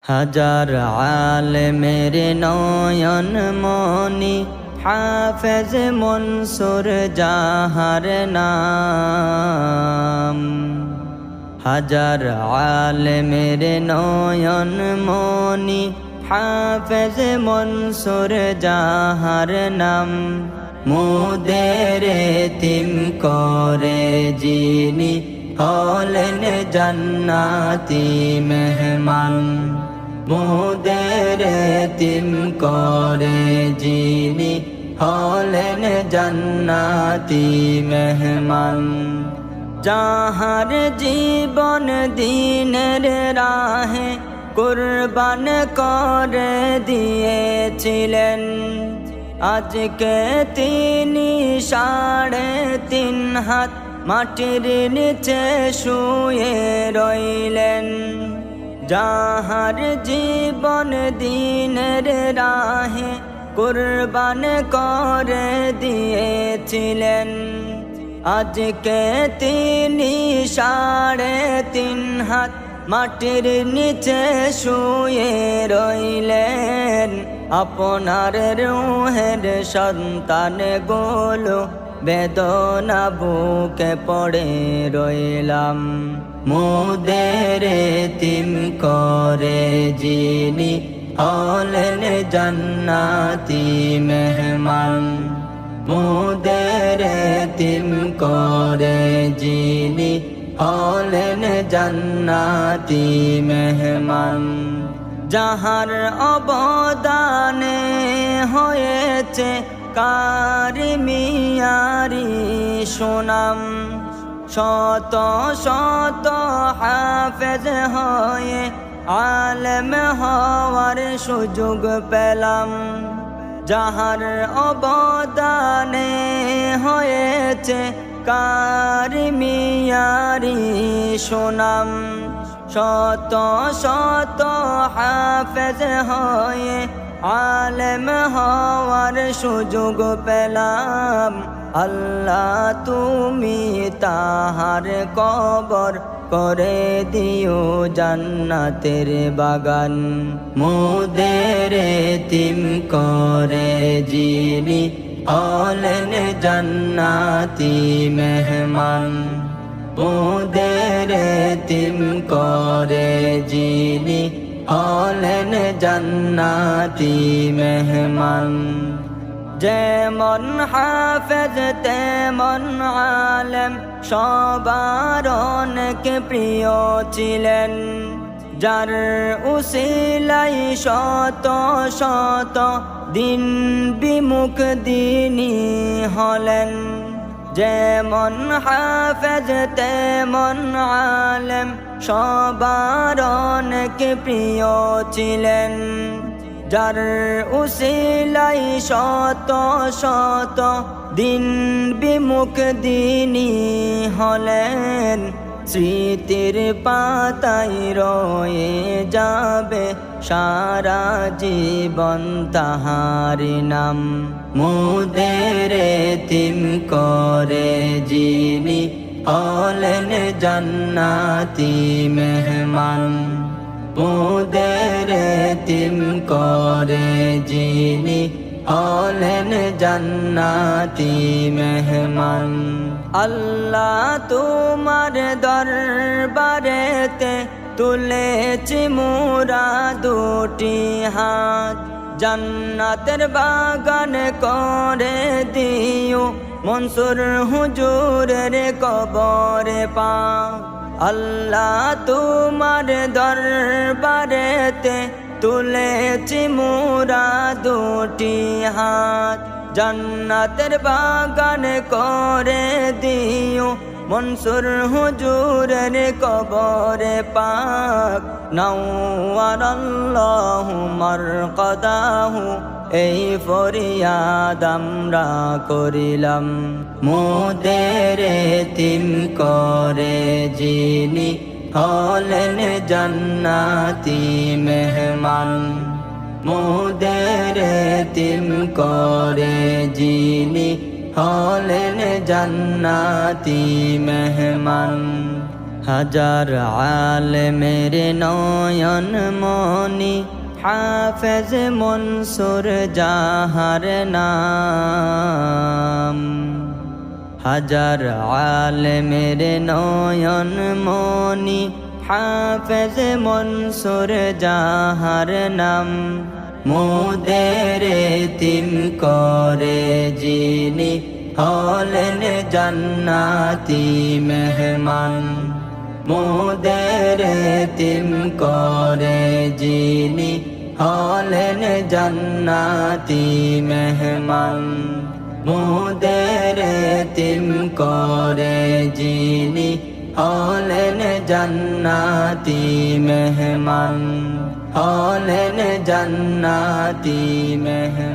হাজার আলেমের নয়ন মনি হাফেজ মনসুর যাহার নাম। হাজার আলেমের নয়ন মনি হাফেজ মনসুর যাহার নাম। মুদের এতিম করে যিনি হলেন জান্নাতি মেহমান। মুদের এতিম করে যিনি হলেন জান্নাতি মেহমান। যাহার জীবন দিনের রাহে কুরবান করে দিয়েছিলেন, আজকে তিনি 3.5 হাত মাটির নিচে শুয়ে রইলেন। যাহার জীবন দিনের রাহে কুরবান করে দিয়েছিলেন, আজকে তিনি 3.5 হাত মাটির নিচে শুয়ে রইলেন। আপনার রূহের সন্তান গুলো বেদনা বুকে পড়ে রইলাম। মুদের এতিম করে যিনি হলেন জান্নাতি মেহমান। মুদের এতিম করে যিনি হলেন জান্নাতি মেহমান। যাহার অবদানে হয়েছে কারিমিয়ারি সুনাম, শত শত হাফেজ হয়ে আলেম হওয়ার সুযোগ পেলাম। যাহার অবদানে হয়েছে কারিমিয়ারি সুনাম, শত শত হাফেজ হয়ে আলেম হওয়ার সুযোগ পেলাম। আল্লাহ তুমি তাহার কবর করে দিও জান্নাতের বাগান। মুদের এতিম করে যিনি হলেন জান্নাতি মেহমান। মুদের এতিম করে যিনি হলেন জান্নাতি মেহমান। যেমন হাফেজ তেমন আলেম সবার অনেক প্রিয় ছিলেন, যার উসিলাই শত শত দিন বিমুখ দিনী হলেন। যেমন হাফেজ তেমন আলেম সবার অনেক প্রিয় ছিলেন, যার উসিলাই শত শত দিন বিমুখ দিনী হলেন। স্মৃতির পাতায় রয়ে যাবে সারা জীবন তাহার নাম। মুদের এতিম করে যিনি হলেন জান্নাতি মেহমান। মুদের এতিম করে যিনি হলেন জান্নাতি মেহমান। আল্লাহ তোমার দরবারেতে তুলেছি মোরা দুটি হাত, জান্নাতের বাগান করে দিও মনসুর হুজুরের কবরে পাক। আল্লাহ তোমার দরবারেতে তুলেছি মোরা দুটি হাত, জান্নাতের বাগান করে দিও মনসুর হুজুরের কবরে পাক। নাওয়ারাল্লাহু মারকাদাহু এই ফরিয়াদ আমরা করিলাম। মুদের এতিম করে যিনি হলেন জান্নাতি মেহমান। মুদের এতিম করে যিনি হলেন জান্নাতি মেহমান। হাজার আলেমের নয়ন মনি হাফেজ মনসুর যাহার নাম। হাজার আলেমের নয়ন মনি হাফেজ মনসুর যাহার নাম। মোদের এতিম করে যিনি হলেন জান্নাতি মেহমান। মোদের এতিম করে যিনি হলেন জান্নাতি মেহমান। মোদের এতিম করে যিনি হলেন জান্নাতি মেহমান। হলেন জান্নাতি মেহমান।